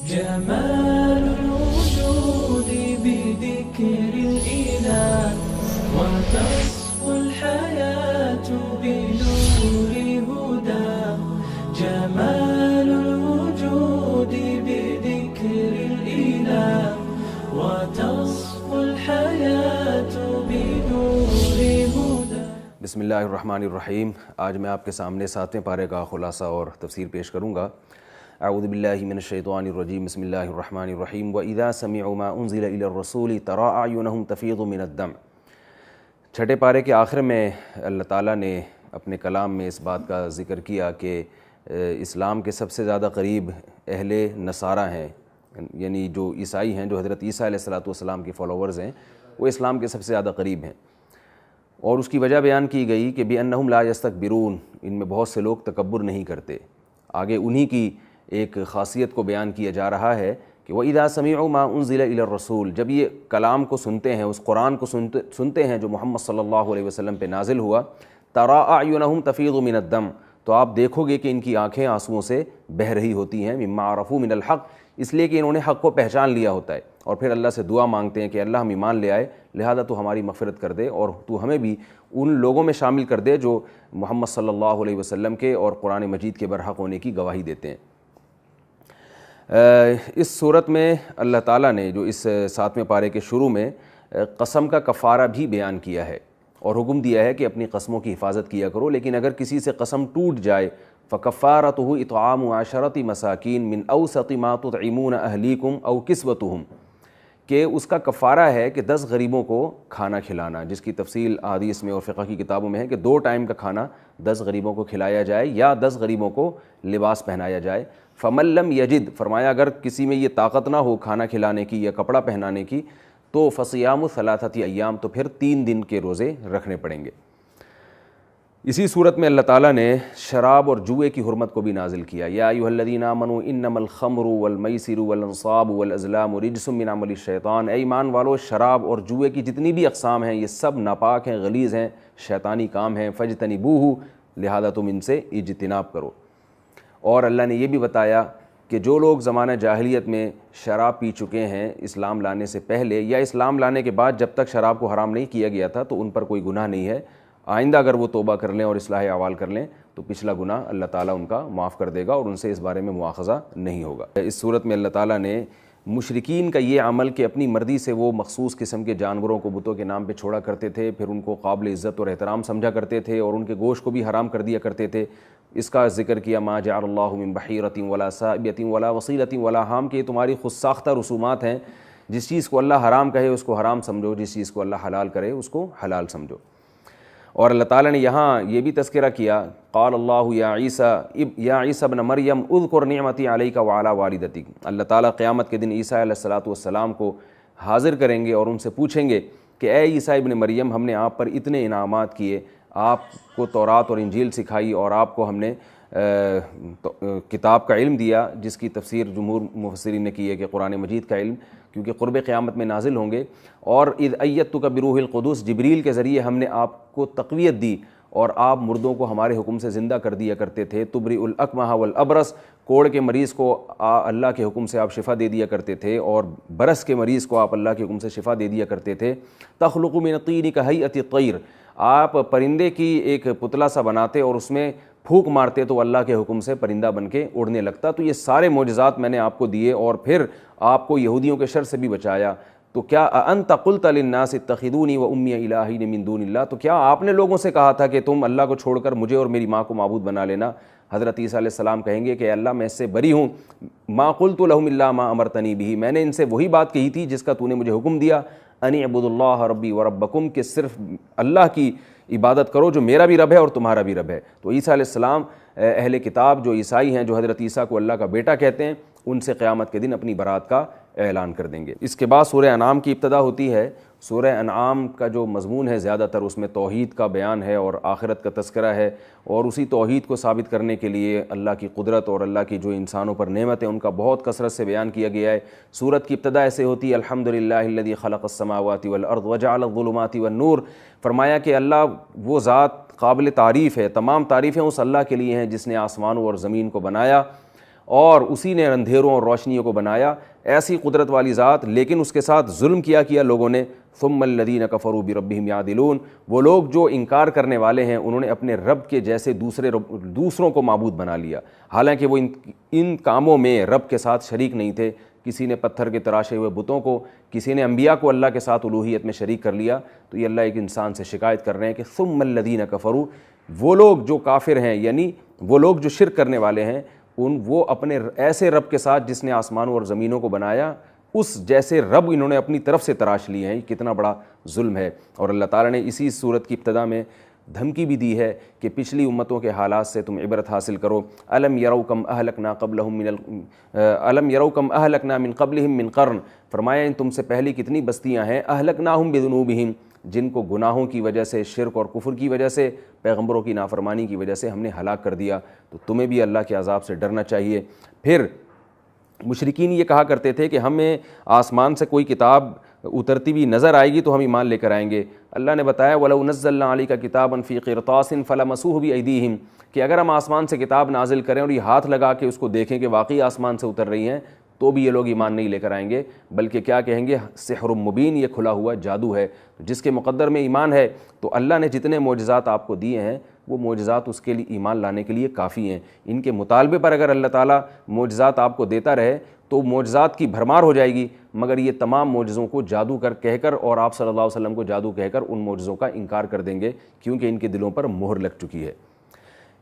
جمال الوجود بذكر الإله وتصفو الحياة بنور هداه. جمال الوجود بذكر الإله وتصفو الحياة بنور هداه. بسم اللہ الرحمن الرحیم. آج میں آپ کے سامنے 7ویں پارے کا خلاصہ اور تفسیر پیش کروں گا. اعوذ باللہ من الشیطان الرجیم. بسم اللہ الرحمن الرحیم. وَإِذَا سَمِعُوا مَا أُنزِلَ إِلَى الرَّسُولِ تَرَىٰ أَعْيُنَهُمْ تَفِيضُ مِنَ الدَّمْعِ. چھٹے پارے کے آخر میں اللہ تعالیٰ نے اپنے کلام میں اس بات کا ذکر کیا کہ اسلام کے سب سے زیادہ قریب اہل نصارہ ہیں، یعنی جو عیسائی ہیں، جو حضرت عیسیٰ علیہ السلام کے فالوورز ہیں، وہ اسلام کے سب سے زیادہ قریب ہیں. اور اس کی وجہ بیان کی گئی کہ بِأَنَّهُمْ لَا يَسْتَكْبِرُونَ، ان میں بہت سے لوگ تکبر نہیں کرتے. آگے انہی کی ایک خاصیت کو بیان کیا جا رہا ہے کہ وَإِذَا سَمِعُوا مَا أُنزِلَ إِلَى الرَّسُولِ، جب یہ کلام کو سنتے ہیں، اس قرآن کو سنتے ہیں جو محمد صلی اللہ علیہ وسلم پہ نازل ہوا، تَرَىٰ أَعْيُنَهُمْ تَفِيضُ مِنَ الدَّمْعِ، تو آپ دیکھو گے کہ ان کی آنکھیں آنسوؤں سے بہہ رہی ہوتی ہیں، مِمَّا عَرَفُوا مِنَ الْحَقِّ، اس لیے کہ انہوں نے حق کو پہچان لیا ہوتا ہے. اور پھر اللہ سے دعا مانگتے ہیں کہ اللہ ہم ایمان لے آئے، لہذا تو ہماری مغفرت کر دے اور تو ہمیں بھی ان لوگوں میں شامل کر دے جو محمد صلی اللہ علیہ وسلم کے اور قرآن مجید کے برحق ہونے کی گواہی دیتے ہیں. اس صورت میں اللہ تعالیٰ نے جو اس 7ویں پارے کے شروع میں قسم کا کفارہ بھی بیان کیا ہے اور حکم دیا ہے کہ اپنی قسموں کی حفاظت کیا کرو، لیکن اگر کسی سے قسم ٹوٹ جائے فَكَفَّارَتُهُ إِطْعَامُ عَشَرَةِ مَسَاكِينَ مِنْ أَوْسَطِ مَا تُطْعِمُونَ أَهْلِيكُمْ أَوْ كِسْوَتُهُمْ، کہ اس کا کفارہ ہے کہ 10 غریبوں کو کھانا کھلانا، جس کی تفصیل احادیث میں اور فقہ کی کتابوں میں ہے کہ 2 ٹائم کا کھانا 10 غریبوں کو کھلایا جائے یا 10 غریبوں کو لباس پہنایا جائے. فَمَن لَّمْ يَجِدْ، فرمایا اگر کسی میں یہ طاقت نہ ہو کھانا کھلانے کی یا کپڑا پہنانے کی تو فَصِيَامُ 3 أَيَّامٍ، تو پھر 3 دن کے روزے رکھنے پڑیں گے. اسی صورت میں اللہ تعالیٰ نے شراب اور جوئے کی حرمت کو بھی نازل کیا. یا ایھا الذین آمنوا انما الخمر والمیسر والانصاب والازلام رجس من عمل الشیطان، اے ایمان والو، شراب اور جوئے کی جتنی بھی اقسام ہیں یہ سب ناپاک ہیں، غلیظ ہیں، شیطانی کام ہیں. فاجتنبوہ، لہذا تم ان سے اجتناب کرو. اور اللہ نے یہ بھی بتایا کہ جو لوگ زمانہ جاہلیت میں شراب پی چکے ہیں اسلام لانے سے پہلے یا اسلام لانے کے بعد، جب تک شراب کو حرام نہیں کیا گیا تھا تو ان پر کوئی گناہ نہیں ہے. آئندہ اگر وہ توبہ کر لیں اور اصلاح اعمال کر لیں تو پچھلا گناہ اللہ تعالیٰ ان کا معاف کر دے گا اور ان سے اس بارے میں مواخذہ نہیں ہوگا. اس صورت میں اللہ تعالیٰ نے مشرکین کا یہ عمل کہ اپنی مرضی سے وہ مخصوص قسم کے جانوروں کو بتوں کے نام پہ چھوڑا کرتے تھے، پھر ان کو قابل عزت اور احترام سمجھا کرتے تھے اور ان کے گوشت کو بھی حرام کر دیا کرتے تھے، اس کا ذکر کیا. ما جعل اللہ من بحیرۃ ولا سائبۃ ولا وصیلۃ ولا حام، کہ تمہاری خود ساختہ رسومات ہیں، جس چیز کو اللہ حرام کہے اس کو حرام سمجھو، جس چیز کو اللہ حلال کرے اس کو حلال سمجھو. اور اللہ تعالیٰ نے یہاں یہ بھی تذکرہ کیا، قال اللہ یا عیسیٰ ابن مریم اذکر نعمتی علیک وعلی والدتک. اللہ تعالیٰ قیامت کے دن عیسیٰ علیہ السلام کو حاضر کریں گے اور ان سے پوچھیں گے کہ اے عیسیٰ ابن مریم، ہم نے آپ پر اتنے انعامات کیے، آپ کو تورات اور انجیل سکھائی اور آپ کو ہم نے کتاب کا علم دیا، جس کی تفسیر جمہور مفسرین نے کی ہے کہ قرآن مجید کا علم، کیونکہ قرب قیامت میں نازل ہوں گے. اور اذ ایدتک بروح القدس، جبریل کے ذریعے ہم نے آپ کو تقویت دی اور آپ مردوں کو ہمارے حکم سے زندہ کر دیا کرتے تھے. تبرئ الاکمہ والابرص، کوڑ کے مریض کو اللہ کے حکم سے آپ شفا دے دیا کرتے تھے اور برس کے مریض کو آپ اللہ کے حکم سے شفا دے دیا کرتے تھے. تخلق من الطین کہیئۃ الطیر، آپ پرندے کی ایک پتلا سا بناتے اور اس میں پھونک مارتے تو اللہ کے حکم سے پرندہ بن کے اڑنے لگتا. تو یہ سارے معجزات میں نے آپ کو دیے اور پھر آپ کو یہودیوں کے شر سے بھی بچایا. تو کیا انت قلت للناس اتخذونی وامی الہین من دون اللہ، تو کیا آپ نے لوگوں سے کہا تھا کہ تم اللہ کو چھوڑ کر مجھے اور میری ماں کو معبود بنا لینا؟ حضرت عیسیٰ علیہ السلام کہیں گے کہ اللہ میں اس سے بری ہوں، ما قلت لہم الا ما امرتنی بہ، میں نے ان سے وہی بات کہی تھی جس کا تو نے مجھے حکم دیا، ان اعبدوا اللہ ربی وربکم، کہ صرف اللہ کی عبادت کرو جو میرا بھی رب ہے اور تمہارا بھی رب ہے. تو عیسیٰ علیہ السلام اہل کتاب جو عیسائی ہیں، جو حضرت عیسیٰ کو اللہ کا بیٹا کہتے ہیں، ان سے قیامت کے دن اپنی برات کا اعلان کر دیں گے. اس کے بعد سورہ انعام کی ابتدا ہوتی ہے. سورہ انعام کا جو مضمون ہے زیادہ تر اس میں توحید کا بیان ہے اور آخرت کا تذکرہ ہے، اور اسی توحید کو ثابت کرنے کے لیے اللہ کی قدرت اور اللہ کی جو انسانوں پر نعمت ہے ان کا بہت کثرت سے بیان کیا گیا ہے. سورت کی ابتدا ایسے ہوتی ہے، الحمدللہ الذی خلق السماوات والارض وجعل الظلمات والنور. فرمایا کہ اللہ وہ ذات قابل تعریف ہے، تمام تعریفیں اس اللہ کے لیے ہیں جس نے آسمانوں اور زمین کو بنایا اور اسی نے اندھیروں اور روشنیوں کو بنایا، ایسی قدرت والی ذات، لیکن اس کے ساتھ ظلم کیا لوگوں نے۔ ثم الذین کفروا بربہم یعدلون، وہ لوگ جو انکار کرنے والے ہیں انہوں نے اپنے رب کے جیسے دوسروں کو معبود بنا لیا، حالانکہ وہ ان کاموں میں رب کے ساتھ شریک نہیں تھے۔ کسی نے پتھر کے تراشے ہوئے بتوں کو، کسی نے انبیاء کو اللہ کے ساتھ الوہیت میں شریک کر لیا۔ تو یہ اللہ ایک انسان سے شکایت کر رہے ہیں کہ ثم الذین کفروا، وہ لوگ جو کافر ہیں، یعنی وہ لوگ جو شرک کرنے والے ہیں، وہ اپنے ایسے رب کے ساتھ جس نے آسمانوں اور زمینوں کو بنایا، اس جیسے رب انہوں نے اپنی طرف سے تراش لیے ہیں۔ یہ کتنا بڑا ظلم ہے۔ اور اللہ تعالیٰ نے اسی صورت کی ابتدا میں دھمکی بھی دی ہے کہ پچھلی امتوں کے حالات سے تم عبرت حاصل کرو۔ الم یروا کم اہلکنا من قبلہم من قرن، فرمایا ان تم سے پہلی کتنی بستیاں ہیں، اہلکناہم بذنوبہم، جن کو گناہوں کی وجہ سے، شرک اور کفر کی وجہ سے، پیغمبروں کی نافرمانی کی وجہ سے ہم نے ہلاک کر دیا۔ تو تمہیں بھی اللہ کے عذاب سے ڈرنا چاہیے۔ پھر مشرکین یہ کہا کرتے تھے کہ ہمیں آسمان سے کوئی کتاب اترتی ہوئی نظر آئے گی تو ہم ایمان لے کر آئیں گے۔ اللہ نے بتایا وَلَوْ نَزَّلْنَا عَلَيْكَ كِتَابًا فِي قِرْطَاسٍ فَلَمَسُوهُ بِأَيْدِيهِمْ، کہ اگر ہم آسمان سے کتاب نازل کریں اور یہ ہاتھ لگا کے اس کو دیکھیں کہ واقعی آسمان سے اتر رہی ہیں، تو بھی یہ لوگ ایمان نہیں لے کر آئیں گے، بلکہ کیا کہیں گے، سحر مبین، یہ کھلا ہوا جادو ہے۔ جس کے مقدر میں ایمان ہے تو اللہ نے جتنے معجزات آپ کو دیے ہیں وہ معجزات اس کے لیے ایمان لانے کے لیے کافی ہیں۔ ان کے مطالبے پر اگر اللہ تعالیٰ معجزات آپ کو دیتا رہے تو معجزات کی بھرمار ہو جائے گی، مگر یہ تمام معجزوں کو جادو کہہ کر اور آپ صلی اللہ علیہ وسلم کو جادو کہہ کر ان معجزوں کا انکار کر دیں گے، کیونکہ ان کے دلوں پر مہر لگ چکی ہے۔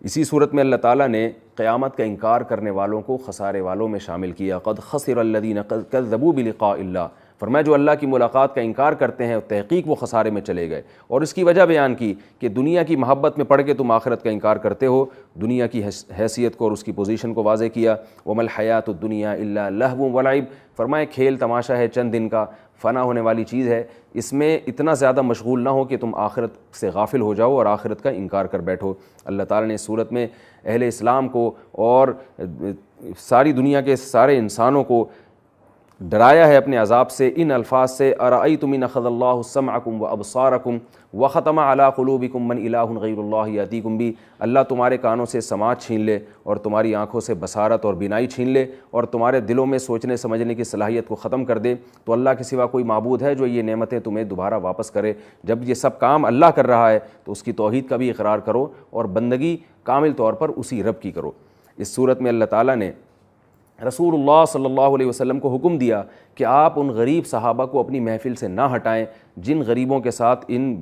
اسی صورت میں اللہ تعالیٰ نے قیامت کا انکار کرنے والوں کو خسارے والوں میں شامل کیا۔ قد خسر الذین کذبوا بلقاء اللہ، فرمایا جو اللہ کی ملاقات کا انکار کرتے ہیں تحقیق وہ خسارے میں چلے گئے، اور اس کی وجہ بیان کی کہ دنیا کی محبت میں پڑھ کے تم آخرت کا انکار کرتے ہو، دنیا کی حیثیت کو اور اس کی پوزیشن کو واضح کیا۔ وما الحیات الدنیا الا لہو ولعب، فرمایا کھیل تماشا ہے چند دن کا، فنا ہونے والی چیز ہے، اس میں اتنا زیادہ مشغول نہ ہو کہ تم آخرت سے غافل ہو جاؤ اور آخرت کا انکار کر بیٹھو۔ اللہ تعالیٰ نے اس صورت میں اہل اسلام کو اور ساری دنیا کے سارے انسانوں کو ڈرایا ہے اپنے عذاب سے ان الفاظ سے، ارأیتم ان اخذ اللہ سمعکم وابصارکم وختم علی قلوبکم من الہ غیر اللہ یاتیکم بہ، اللہ تمہارے کانوں سے سماعت چھین لے اور تمہاری آنکھوں سے بصارت اور بینائی چھین لے اور تمہارے دلوں میں سوچنے سمجھنے کی صلاحیت کو ختم کر دے، تو اللہ کے سوا کوئی معبود ہے جو یہ نعمتیں تمہیں دوبارہ واپس کرے؟ جب یہ سب کام اللہ کر رہا ہے تو اس کی توحید کا بھی اقرار کرو اور بندگی کامل طور پر اسی رب کی کرو۔ اس صورت میں اللہ تعالیٰ نے رسول اللہ صلی اللہ علیہ وسلم کو حکم دیا کہ آپ ان غریب صحابہ کو اپنی محفل سے نہ ہٹائیں جن غریبوں کے ساتھ ان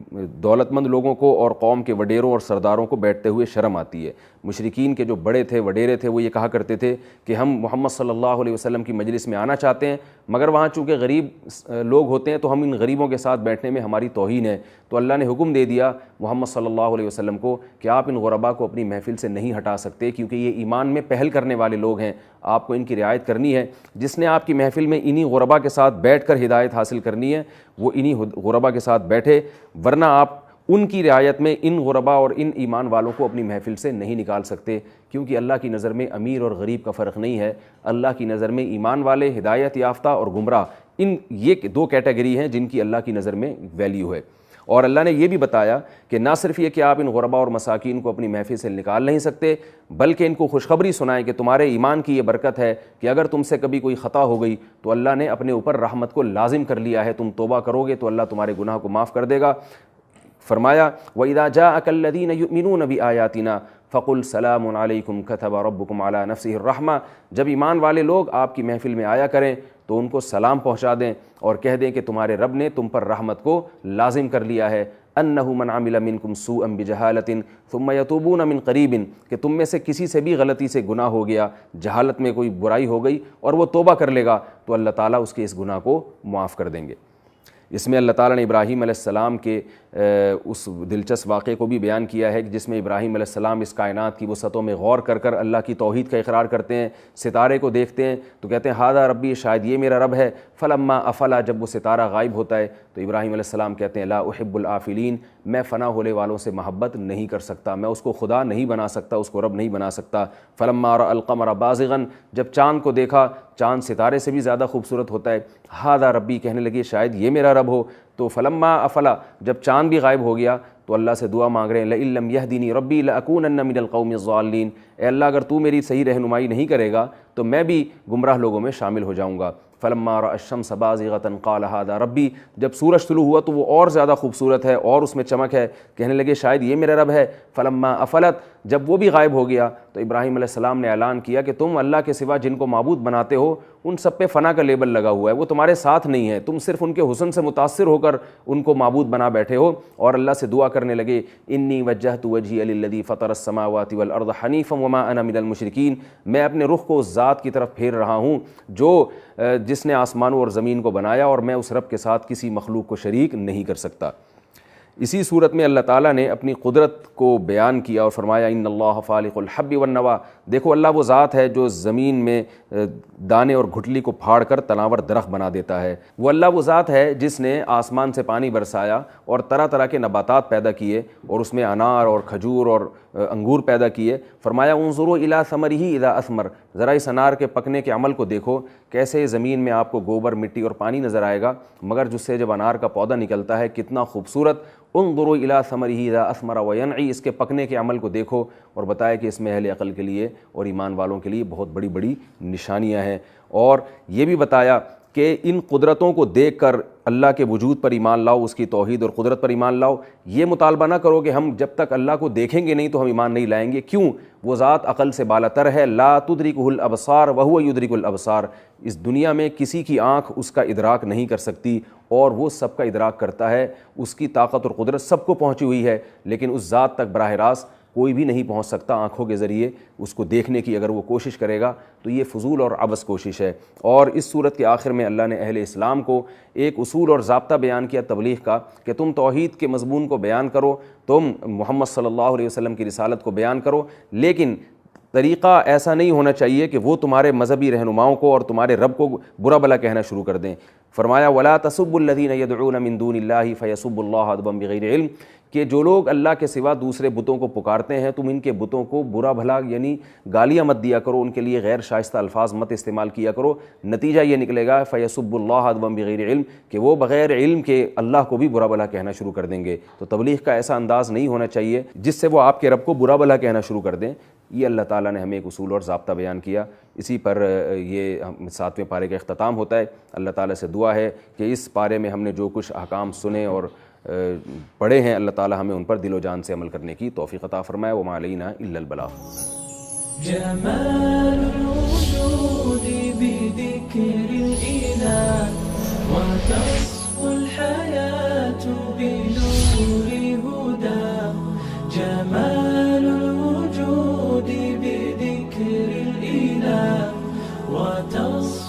دولت مند لوگوں کو اور قوم کے وڈیروں اور سرداروں کو بیٹھتے ہوئے شرم آتی ہے۔ مشرکین کے جو بڑے تھے، وڈیرے تھے، وہ یہ کہا کرتے تھے کہ ہم محمد صلی اللہ علیہ وسلم کی مجلس میں آنا چاہتے ہیں، مگر وہاں چونکہ غریب لوگ ہوتے ہیں تو ہم ان غریبوں کے ساتھ بیٹھنے میں ہماری توہین ہے۔ تو اللہ نے حکم دے دیا محمد صلی اللہ علیہ وسلم کو کہ آپ ان غرباء کو اپنی محفل سے نہیں ہٹا سکتے، کیونکہ یہ ایمان میں پہل کرنے والے لوگ ہیں، آپ کو ان کی رعایت کرنی ہے۔ جس نے آپ کی محفل میں انہی غرباء کے ساتھ بیٹھ کر ہدایت حاصل کرنی ہے وہ انہی غرباء کے ساتھ بیٹھے، ورنہ آپ ان کی رعایت میں ان غرباء اور ان ایمان والوں کو اپنی محفل سے نہیں نکال سکتے، کیونکہ اللہ کی نظر میں امیر اور غریب کا فرق نہیں ہے۔ اللہ کی نظر میں ایمان والے، ہدایت یافتہ اور گمراہ، یہ دو کیٹیگری ہیں جن کی اللہ کی نظر میں ویلیو ہے۔ اور اللہ نے یہ بھی بتایا کہ نہ صرف یہ کہ آپ ان غرباء اور مساکین کو اپنی محفل سے نکال نہیں سکتے، بلکہ ان کو خوشخبری سنائیں کہ تمہارے ایمان کی یہ برکت ہے کہ اگر تم سے کبھی کوئی خطا ہو گئی تو اللہ نے اپنے اوپر رحمت کو لازم کر لیا ہے، تم توبہ کرو گے تو اللہ تمہارے گناہ کو معاف کر دے گا۔ فرمایا وَإِذَا جَاءَكَ الَّذِينَ يُؤْمِنُونَ بِآيَاتِنَا فَقُلْ سَلَامٌ عَلَيْكُمْ كَتَبَ رَبُّكُمْ عَلَى نَفْسِهِ الرَّحْمَةَ، جب ایمان والے لوگ آپ کی محفل میں آیا کریں تو ان کو سلام پہنچا دیں اور کہہ دیں کہ تمہارے رب نے تم پر رحمت کو لازم کر لیا ہے۔ أَنَّهُ مَنْ عَمِلَ مِنْكُمْ سُوءًا بِجَهَالَةٍ ثُمَّ يَتُوبُونَ مِنْ قَرِيبٍ، کہ تم میں سے کسی سے بھی غلطی سے گناہ ہو گیا، جہالت میں کوئی برائی ہو گئی اور وہ توبہ کر لے گا تو اللہ تعالیٰ اس کے اس گناہ کو معاف کر دیں گے۔ اس میں اللہ تعالیٰ نے ابراہیم علیہ السلام کے اس دلچسپ واقعے کو بھی بیان کیا ہے کہ جس میں ابراہیم علیہ السلام اس کائنات کی وسعتوں میں غور کر کر اللہ کی توحید کا اقرار کرتے ہیں، ستارے کو دیکھتے ہیں تو کہتے ہیں ہاذا ربی، شاید یہ میرا رب ہے۔ فلما افلا، جب وہ ستارہ غائب ہوتا ہے تو ابراہیم علیہ السلام کہتے ہیں لا احب الآفلین، میں فنا ہونے والوں سے محبت نہیں کر سکتا، میں اس کو خدا نہیں بنا سکتا، اس کو رب نہیں بنا سکتا۔ فلما رأى القمر بازغا، جب چاند کو دیکھا، چاند ستارے سے بھی زیادہ خوبصورت ہوتا ہے، ہاذا ربی، کہنے لگے شاید یہ میرا رب ہو۔ تو فلما افلا، جب چاند بھی غائب ہو گیا تو اللہ سے دعا مانگ رہے ہیں لئن لم یہدنی ربی لأکونن من القوم الضالین، اے اللہ اگر تو میری صحیح رہنمائی نہیں کرے گا تو میں بھی گمراہ لوگوں میں شامل ہو جاؤں گا۔ فلما رأى الشمس بازغة قال هذا ربی، جب سورج طلوع ہوا تو وہ اور زیادہ خوبصورت ہے اور اس میں چمک ہے، کہنے لگے شاید یہ میرا رب ہے۔ فلما افلت، جب وہ بھی غائب ہو گیا تو ابراہیم علیہ السلام نے اعلان کیا کہ تم اللہ کے سوا جن کو معبود بناتے ہو ان سب پہ فنا کا لیبل لگا ہوا ہے، وہ تمہارے ساتھ نہیں ہے، تم صرف ان کے حسن سے متاثر ہو کر ان کو معبود بنا بیٹھے ہو۔ اور اللہ سے دعا کرنے لگے انی وجہت وجہی للذی فطر السماوات والارض حنیفا وما انا من المشرکین، میں اپنے رخ کو اس ذات کی طرف پھیر رہا ہوں جس نے آسمانوں اور زمین کو بنایا، اور میں اس رب کے ساتھ کسی مخلوق کو شریک نہیں کر سکتا۔ اسی صورت میں اللہ تعالیٰ نے اپنی قدرت کو بیان کیا اور فرمایا ان اللہ فالق الحب والنوا، دیکھو اللہ وہ ذات ہے جو زمین میں دانے اور گھٹلی کو پھاڑ کر تناور درخت بنا دیتا ہے، وہ اللہ وہ ذات ہے جس نے آسمان سے پانی برسایا اور طرح طرح کے نباتات پیدا کیے اور اس میں انار اور کھجور اور انگور پیدا کیے۔ فرمایا انظروا الی ثمرہ اذا اثمر، ذرا اس انار کے پکنے کے عمل کو دیکھو، کیسے زمین میں آپ کو گوبر مٹی اور پانی نظر آئے گا، مگر جس سے جب انار کا پودا نکلتا ہے کتنا خوبصورت۔ انظروا الی ثمرہ اذا اثمر وینعی، اس کے پکنے کے عمل کو دیکھو، اور بتایا کہ اس میں اہل عقل کے لیے اور ایمان والوں کے لیے بہت بڑی بڑی نشانیاں ہیں۔ اور یہ بھی بتایا کہ ان قدرتوں کو دیکھ کر اللہ کے وجود پر ایمان لاؤ، اس کی توحید اور قدرت پر ایمان لاؤ، یہ مطالبہ نہ کرو کہ ہم جب تک اللہ کو دیکھیں گے نہیں تو ہم ایمان نہیں لائیں گے۔ کیوں؟ وہ ذات عقل سے بالاتر ہے، لا تدرکہ الابصار وہو یدرک الابصار، اس دنیا میں کسی کی آنکھ اس کا ادراک نہیں کر سکتی اور وہ سب کا ادراک کرتا ہے، اس کی طاقت اور قدرت سب کو پہنچی ہوئی ہے، لیکن اس ذات تک براہ راست کوئی بھی نہیں پہنچ سکتا آنکھوں کے ذریعے اس کو دیکھنے کی اگر وہ کوشش کرے گا تو یہ فضول اور عبث کوشش ہے۔ اور اس صورت کے آخر میں اللہ نے اہل اسلام کو ایک اصول اور ضابطہ بیان کیا تبلیغ کا کہ تم توحید کے مضمون کو بیان کرو، تم محمد صلی اللہ علیہ وسلم کی رسالت کو بیان کرو، لیکن طریقہ ایسا نہیں ہونا چاہیے کہ وہ تمہارے مذہبی رہنماؤں کو اور تمہارے رب کو برا بھلا کہنا شروع کر دیں۔ فرمایا وَلَا تَسُبُّوا الَّذِينَ يَدْعُونَ مِن دُونِ اللَّهِ فَيَسُبُّوا اللَّهَ عَدْوًا بِغَيْرِ علم، کہ جو لوگ اللہ کے سوا دوسرے بتوں کو پکارتے ہیں تم ان کے بتوں کو برا بھلا یعنی گالیاں مت دیا کرو، ان کے لیے غیر شائستہ الفاظ مت استعمال کیا کرو، نتیجہ یہ نکلے گا فَيَسُبُّوا اللَّهَ عَدْوًا بِغَيْرِ علم کہ وہ بغیر علم کے اللہ کو بھی برا بھلا کہنا شروع کر دیں گے۔ تو تبلیغ کا ایسا انداز نہیں ہونا چاہیے جس سے وہ آپ کے رب کو برا بھلا کہنا شروع کر دیں۔ یہ اللہ تعالیٰ نے ہمیں ایک اصول اور ضابطہ بیان کیا، اسی پر یہ 7ویں پارے کا اختتام ہوتا ہے۔ اللہ تعالیٰ سے دعا ہے کہ اس پارے میں ہم نے جو کچھ احکام سنے اور پڑھے ہیں اللہ تعالیٰ ہمیں ان پر دل و جان سے عمل کرنے کی توفیق عطا فرمائے۔ وما علینا الا البلاغ۔ جمال الوجود بذكر الإله وتصفو الحياة بنور هداه، جمال الوجود بذكر الإله وتصفو